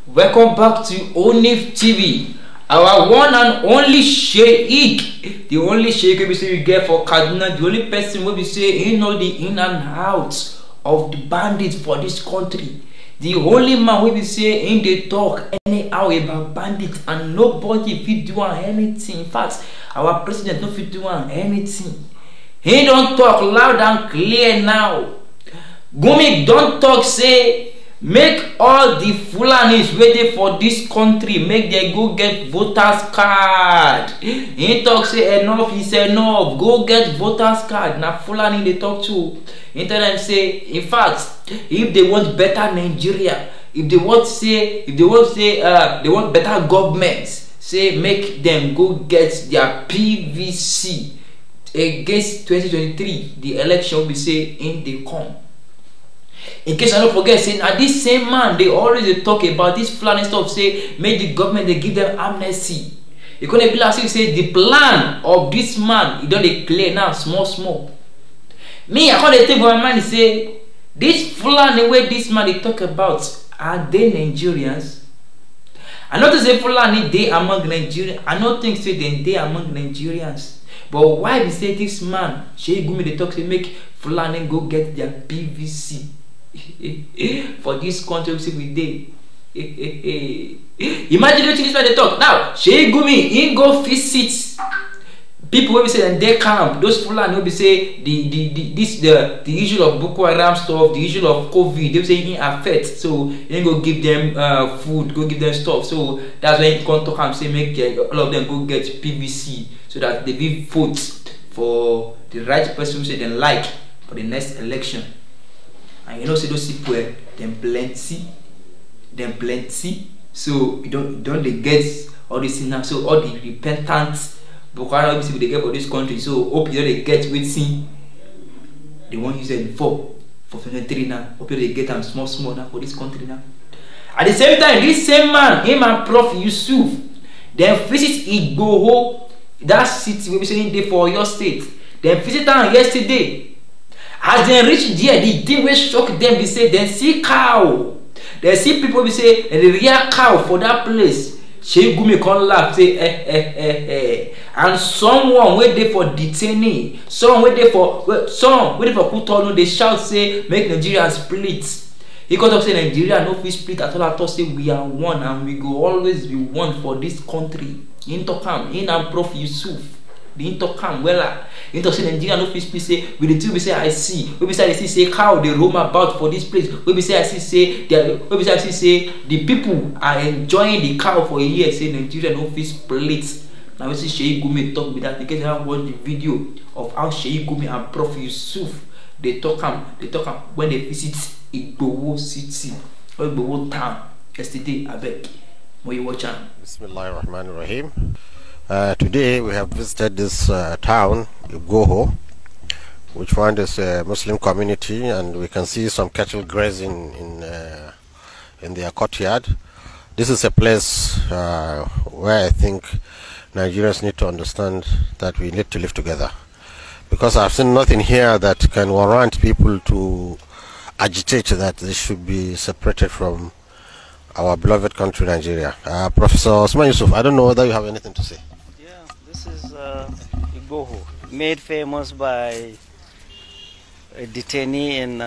Welcome back to ONIF TV. Our one and only Sheikh, the only Sheikh we say we get for Kaduna, the only person we say he know the in and out of the bandits for this country. The only man we say in the talk anyhow about bandits and nobody fit do anything. In fact, our president no fit do anything. He don't talk loud and clear now. Gumi don't talk say make all the Fulanis ready for this country, make them go get voters card. He talk say enough is enough, go get voters card. Now Fulani they talk to. He tell them say, in fact, if they want better Nigeria, if they want they want better government, say make them go get their PVC against 2023. The election will be say in the come. In case I don't forget, say now this same man they always talk about this Fulani stuff. Say make the government they give them amnesty. It's gonna be like say the plan of this man it don't dey clear now small. Me I can't take my mind say this Fulani way this man they talk about are they Nigerians? I not to say Fulani they among Nigerians. I don't think say they among Nigerians. But why we say this man Sheikh Gumi they talk say make Fulani go get their PVC for this country we dey. Imagine what this man they talk now. Sheikh Gumi he go visit people wey be say they camp. Those Fulani wey be say the issue of Boko Haram stuff, the issue of COVID, they say he affect. So he go give them food, go give them stuff. So that's why he come talk and say make all of them go get PVC so that they will vote for the right person who say they like for the next election. And you know say those people them plenty. So you don't they get all this thing now. So all the repentant Boko Haram people they get for this country. So hope you know they get waiting. They won't use it before for 23 now. Hope you they get them small now for this country now. At the same time, this same man, him and Prof Yusuf, they visit Igboho, that city we be saying there for your state. They visit them yesterday. As they reach there, the thing will shock them. They say they see cow. They see people. We say the real cow for that place. Sheikh Gumi come laugh say and someone wait there for detainee, someone wait there for Kutonu. They shout say make Nigeria split. He got up say Nigeria no fit split at all. Say we are one and we go always be one for this country. Intokam in and Prof Yusuf. The Intokam wella. Into say Nigeria no fit split. Say with the two we say I see. We be say I see say cow they roam about for this place. We be say I see say the people are enjoying the cow for a year. Say Nigeria no fit split. Now we see Sheikh Gumi talk with that. You can watch the video of how Sheikh Gumi and Prof Yusuf they talk when they visit Igboho city or Igboho town yesterday. I beg when you watch am. Bismillahirrahmanirrahim. Today we have visited this town, Igboho, which one is a Muslim community, and we can see some cattle grazing in their courtyard. This is a place where I think Nigerians need to understand that we need to live together, because I've seen nothing here that can warrant people to agitate that they should be separated from our beloved country Nigeria. Professor Osman Yusuf, I don't know whether you have anything to say. Yeah, this is Igboho, made famous by a detainee in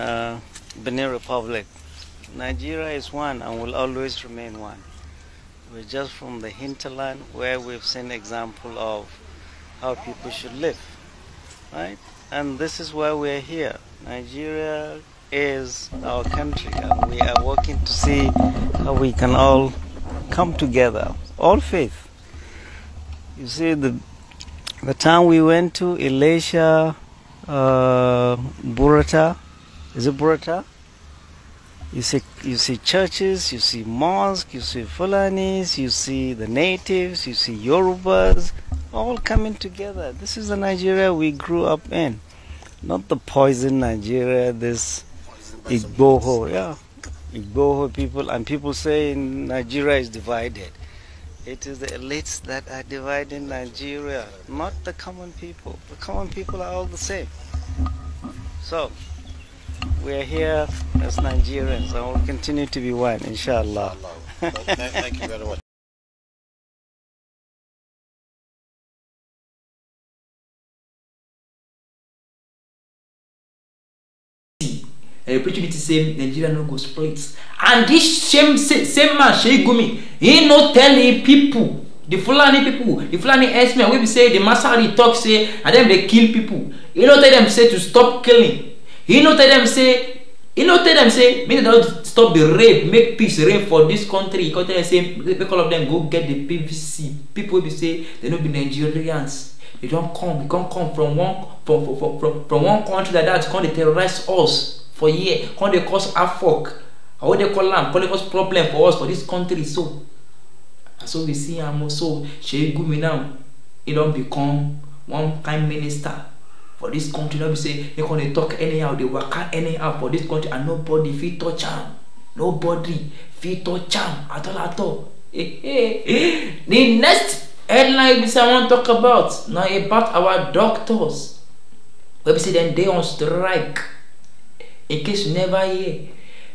Benin Republic. Nigeria is one and will always remain one. We're just from the hinterland where we've seen example of how people should live, right? And this is why we're here. Nigeria is our country, and we are working to see how we can all come together, all faith. You see, the town we went to, Elisha, Burata, is it Burata? You see churches, you see mosques, you see Fulanis, you see the natives, you see Yorubas, all coming together. This is the Nigeria we grew up in, not the poison Nigeria, this Igboho, yeah. Igboho people, and people say Nigeria is divided. It is the elites that are dividing Nigeria, not the common people. The common people are all the same. So, we are here as Nigerians and will continue to be one, inshallah. Thank you very much. The opportunity say Nigeria no go split, and this same man Sheikh Gumi, he no tell him people, the Fulani herdsmen wey be say the Masari talk say and then they kill people. He no tell them say to stop killing. He no tell them say make they don't stop the rape, make peace reign for this country. He tell them say make all of them go get the PVC. People will be say they no be Nigerians. They don't come. They can't come from one country like that. Can't they terrorize us for year? Can't they cause havoc? How they call them? Can't they cause problem for us for this country? So we see him also. Sheikh Gumi now, he don't become one kind minister for this country. Don't be say they can't talk anyhow. They work anyhow for this country, and nobody fit touch him. Nobody fit touch him at all. The next headline we say I want to talk about now about our doctors. We say them they on strike. In case you never hear,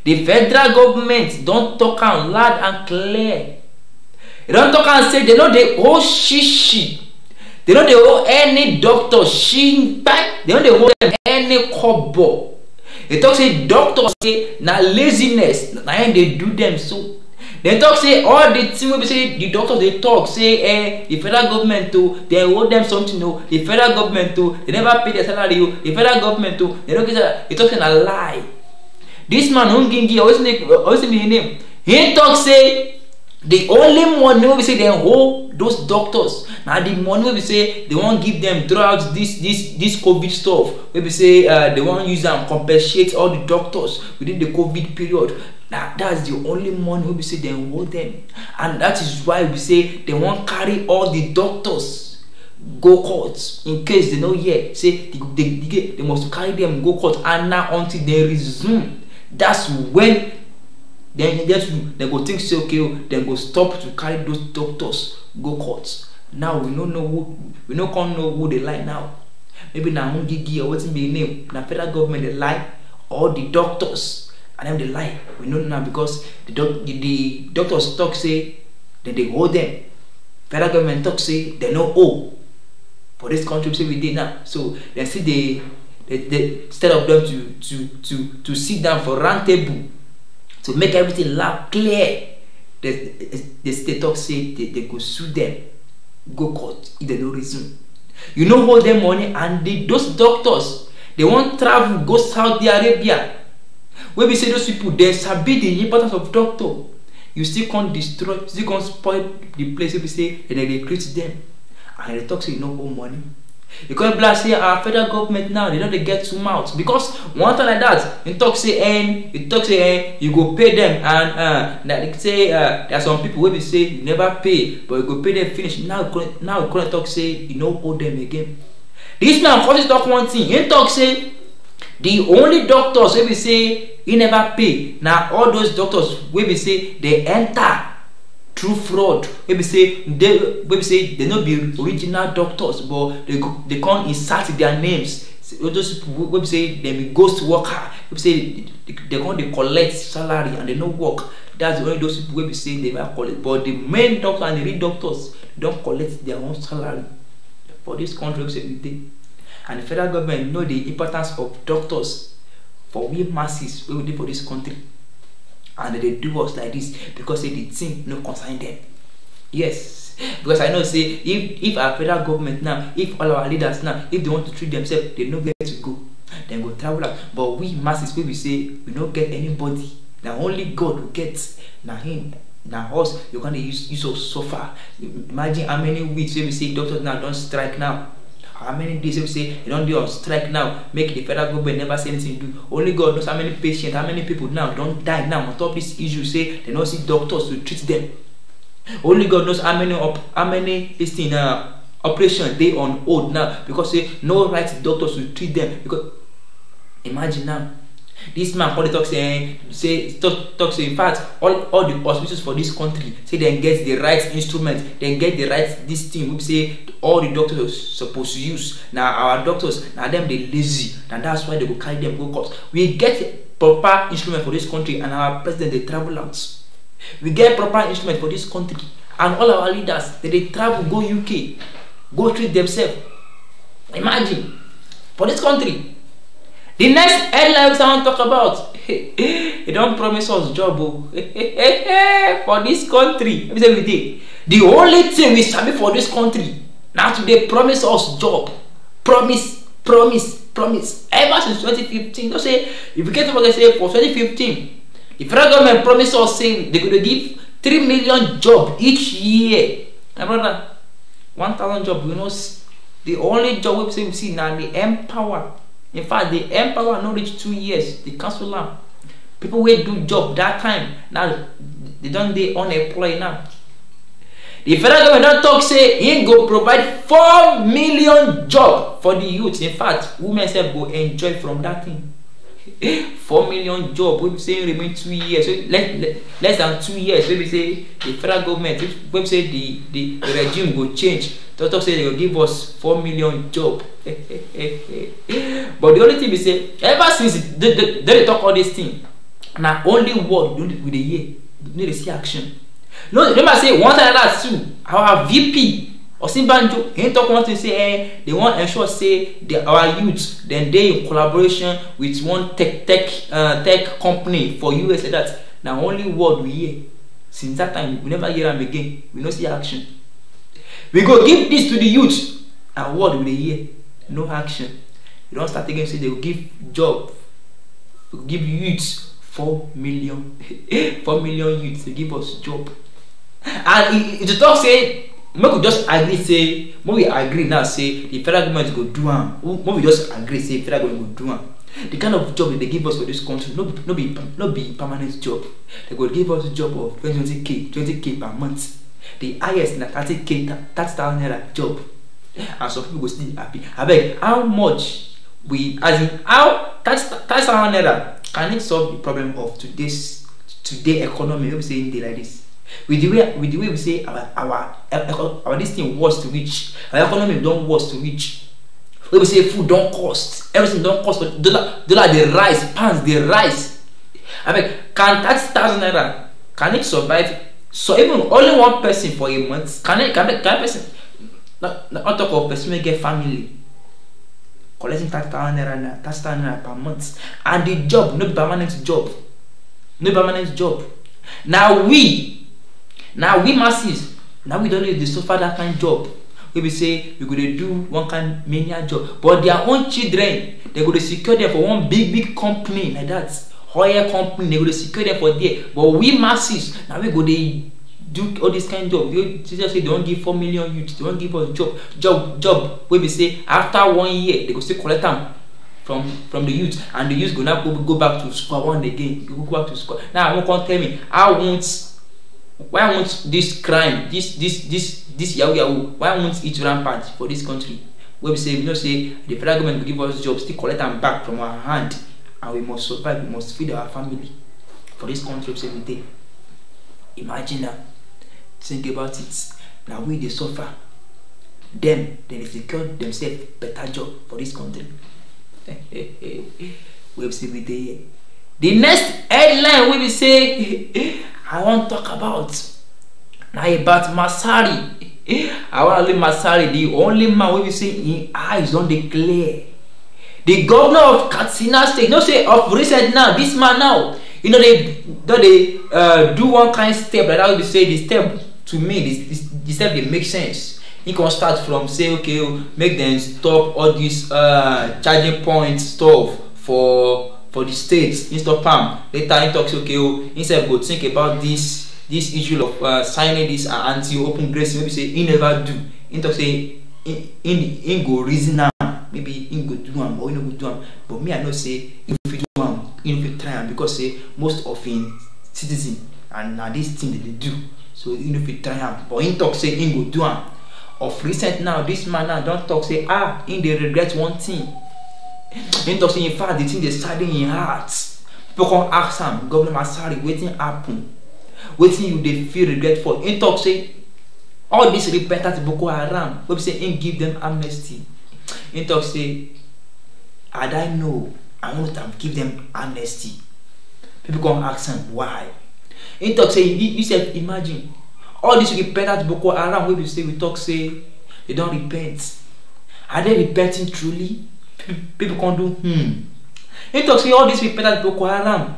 the federal government don't talk out loud and clear. They don't talk and say they know they owe shishi. They know they owe any doctor shintai. They know they owe them any kobo. They talk say doctors say na laziness. Na they do them so. They talk say all the thing we say the doctors they talk say the federal government too they owe them something no. The federal government too they never pay their salary. The federal government too they don't get that. They talking a lie. This man Hungingi always be his name. He talk say the only money we say they owe those doctors. Now the money we say they won't give them throughout this COVID stuff. We say they won't use and compensate all the doctors within the COVID period. Now that's the only money we say they owe them, and that is why we say they won't carry all the doctors go court in case they know yet. Say they must carry them go court, and now until they resume, that's when they go think say okay, then go stop to carry those doctors go court. Now we don't know who we don't know who they lie now. Maybe now Ngigi or what's be name. Now federal government they lie, or the doctors and them they lie. We know now because the doctors talk say that they owe them. Federal government talk say they no owe for this country say we did now. So they see they instead of them to sit down for round table to make everything loud clear. They talk say they go sue them, go court if they no reason. You know hold them money, and those doctors they won't travel go Saudi Arabia. When we say those people they sabi the importance of doctor, you still can't destroy, still can't spoil the place. If we say and then they create them, and they talk say you no owe money. Because black say our federal government now they know they get too mouth because one time like that you talk say you go pay them, and they say there are some people where we say you never pay but you go pay them finish. Now you couldn't talk say you no owe them again. This man first talk one thing, he talk say the only doctors where we say he never pay. Now all those doctors where we say they enter through fraud. Where we say they not be original doctors, but they can't insert their names. Those people where we say they be ghost worker. We say they can't collect salary and they no work. That's only those people where we say they will collect. But the main doctor and the real doctors don't collect their own salary for this country. We say we did. And the federal government know the importance of doctors for we masses we did for this country, and they do us like this because they the thing no concern them. Yes, because I know say if our federal government now, if all our leaders now, if they want to treat themselves, they no get to go, then go travel out. But we masses we say we don't get anybody. Now only God will get. Now him. Now us you're gonna use so far. Imagine how many weeks we say doctors now don't strike now. How many days we say they don't do on strike now, make the federal government never say anything to do. Only God knows how many patients, how many people now don't die now on top of this issue. Say they don't see doctors to treat them. Only God knows how many operations they on hold now because say no right doctors to treat them. Because imagine now this man probably talk say in fact all the hospitals for this country say they get the right instrument, they get the right this thing we say all the doctors are supposed to use. Now our doctors now them they lazy, and that's why they go carry them go court. We get proper instrument for this country, and our president they travel out. We get proper instrument for this country, and all our leaders they travel go UK, go treat themselves. Imagine for this country. The next headline I want to talk about, they don't promise us job for this country. Let me say with it. The only thing we sabi for this country now today promise us job. Promise. Ever since 2015, don't say if you get to say for 2015, the federal government promised us saying they're going to give 3 million job each year. My brother, 1,000 job. You know, the only job we see now the Empower. In fact, the Empower not reach 2 years. The cancel now. People will do job that time. Now they don't they unemployed now. The federal government don't talk say he go provide 4 million job for the youth. In fact, women self go enjoy from that thing. 4 million job. We say remain 2 years. So less than 2 years. We say the federal government. We say the regime go change. Don't talk say they will give us 4 million job. But the only thing we say ever since they talk all this thing. Now only word with the year. We need to see action. No, remember say one time that too. Our VP Osinbanjo, he talk one thing say they want ensure say our youth then they in collaboration with one tech company for US like that. Now only word we hear. Since that time we never hear them again. We no see action. We go give this to the youth and word we hear. No action. You don't start again say they will give job. They will give youth 4 million 4 million youths to give us job. And it talk say make we just agree say when we agree now say the federal government go do am. When we just agree say federal government go do am. The kind of job that they give us for this country no be permanent job. They go give us a job of 20k per month. The highest na 30,000 naira job. And some people go still happy. I beg, how much we as in how 30,000 naira can it solve the problem of today economy? Let me say in day like this. With the way we say our this thing was to reach, our economy don't was to reach. When we say food don't cost, everything don't cost. Dollar the rise, pounds the rise. I mean, can 30,000 naira can it survive? So even only one person for a month can person not talk of person may get family collecting 30,000 naira per month, and the job no permanent job. Now we masses, now we don't need to suffer that kind of job. We say we go to do one kind mania job, but their own children they go to secure them for one big company like that, higher company. They go to secure them for there. But we masses now we go to do all this kind of job. You just say they don't give 4 million youths, they don't give us job. We say after 1 year they go still collect them from the youth, and the youth go now go back to square one again. Go back to square. Now I won't tell me why won't this crime, this yahoo, why won't it rampant for this country? Where we say we know say the federal government will give us jobs, still collect them back from our hand, and we must survive, we must feed our family for this country every day. Imagine that. Think about it. Now we they suffer. Them they secure themselves better job for this country. We say we there. The next headline we will say I want to talk about now about Masari. I want to leave Masari, the only man we will say in eyes don't declare. The governor of Katsina State, no say of recent now, this man now, you know they do one kind of step like that. We say the step to me, this step they make sense. He can start from say okay, make them stop all this charging point stuff for the states. He stop palm. Later he talks okay, instead go think about this issue of signing this anti-open grazing. Maybe say he never do. He talk say in go reason now. Maybe he go do am or he no go do am. But me I know say if you do am, if you try am, because say most of in citizen and now this thing that they do. So if you try am, but he talk say he go do am. Of recent now, this man now don't talk say in they regret one thing. He talk say in fact the thing they started in heart. People come ask him, Governor Masari, wetin happen? Wetin you they feel regret for? He talk say all this repentant Boko Haram, we say he give them amnesty. He talk say I don't know, I want to give them amnesty. People come ask him why. He talk say you said imagine all this repentant Boko Haram wey be say we talk say they don't repent. Are they repenting truly? People can't do He talk say all this repentant Boko Haram,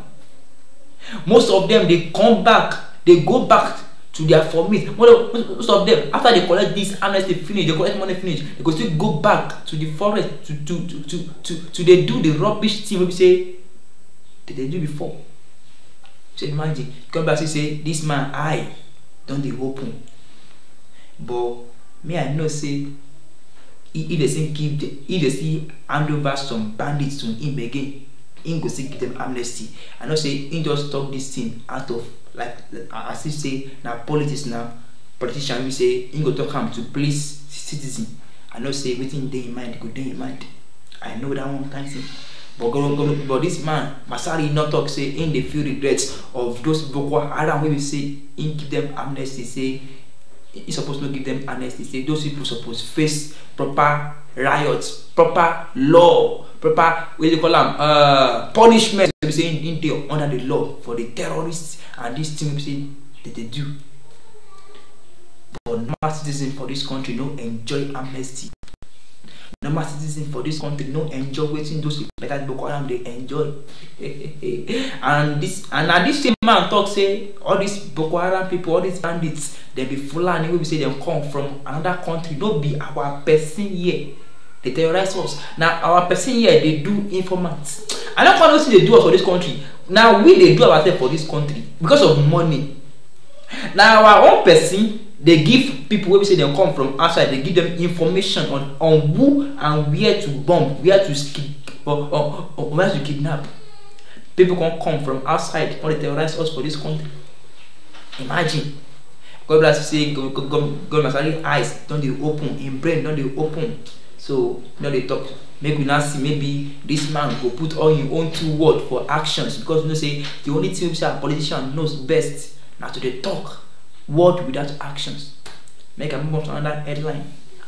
most of them they come back, they go back to their formate. Most of them, after they collect this amnesty finish, they collect money finish, they go still go back to the forest to they do the rubbish thing we say they do before. So imagine, come back and say this man eye don't they open. But me I know say if they say if they see hand over some bandits to him again, he go say give them amnesty. I know say he just talk this thing out of like as if say now politics now politician we say he go talk him to please citizen. I know say everything day in mind, go day in mind. I know that one kind thing. But this man Masari not talk say in the feel regrets of those Boko Haram wey we say in give them amnesty, say he supposed to give them amnesty, say those people supposed face proper riots, proper law, proper what do you call them punishment we say in the under the law for the terrorists and this thing we say that they do. But normal citizen for this country no enjoy amnesty. Normal citizen for this country no enjoy waiting those better Boko Haram they enjoy. and this same man talk say all these Boko Haram people, all these bandits, they be Fulani we say them come from another country, no be our person here. They terrorize us. Now our person here they do informants. I don't want to see they do us for this country. Now we they do ourselves for this country because of money. Now our own person they give people where we say they come from outside, they give them information on who and where to bomb, where to or where to kidnap. People can come from outside or they terrorize us for this country. Imagine. God bless say God Masari eyes don't they open, in brain don't they open. So now they talk. Make we now see maybe this man go put all your own 2 words for actions, because you know say the only thing a politician knows best now to they talk word without actions. Make I move on to another headline.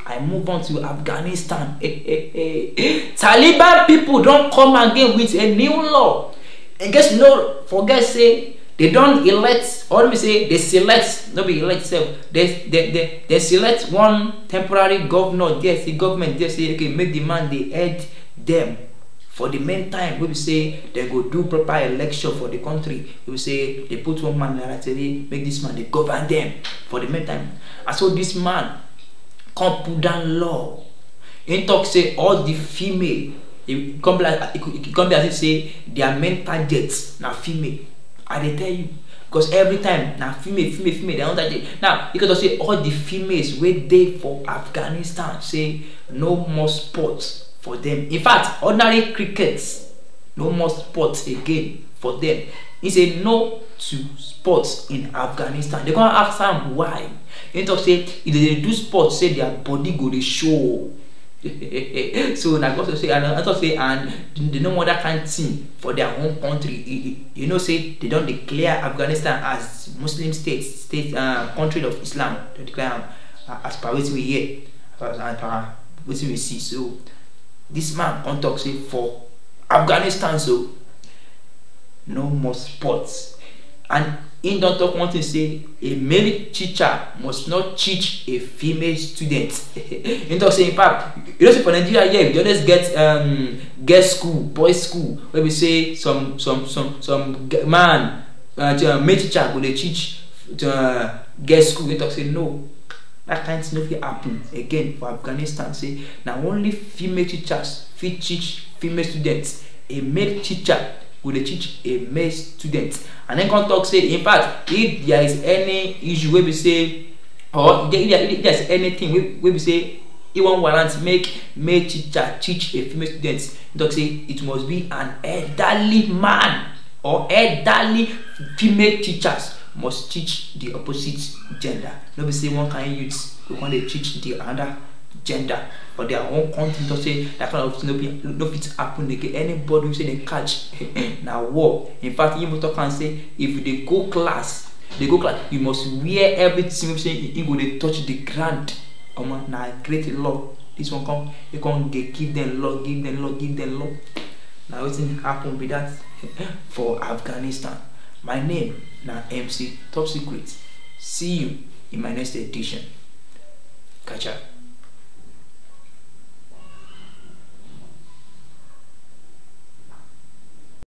I move on to Afghanistan. Taliban people don't come again with a new law. And guess no forget say they don't elect, or let me say they select, not be elect self. They select one temporary governor. Yes, the government just say okay, make the man they head them. For the meantime, we will say they go do proper election for the country. We will say they put one man narratively, make this man they govern them for the meantime. And so this man can't put down law. In talk say all the female, it come be as if say their main targets now female. I they tell you, because every time now female they don't target. Now you can just say all the females wait there for Afghanistan say no more sports for them. In fact, ordinary crickets, no more sports again for them. He said no to sports in Afghanistan. They're gonna ask them why. He talk say if they do sports, say their body go to show. So I got to say, and I thought say, and they don't want that kind of thing for their own country. You know, say they don't declare Afghanistan as Muslim country of Islam. They declare as per what we hear, as per what we see. So this man on talk say for Afghanistan, so no more sports. And in don't talk one thing say a male teacher must not teach a female student. In talk say in fact, you know say for Nigeria here we always get school, boys school, where we say some man male teacher go they teach girls school. We talk say no. That kind of thing happen again for Afghanistan. Say now only female teachers fit teach female students. A male teacher will teach a male student. And then come talk say in fact if there is any issue where we say, or if there is anything where we say it won't warrant make male teacher teach a female student, talk say it must be an elderly man or elderly female teachers must teach the opposite gender. No be say one kind youths we want to teach the other gender for their own country. To say that kind of thing no fit happen again. Anybody who say they catch now war. In fact, even talk and say if they go class, you must wear everything. We say you go they touch the ground. Now great law. This one come, you can't give them law. Now what's happen with that for Afghanistan? My name na MC Top Secret. See you in my next edition. Catch up.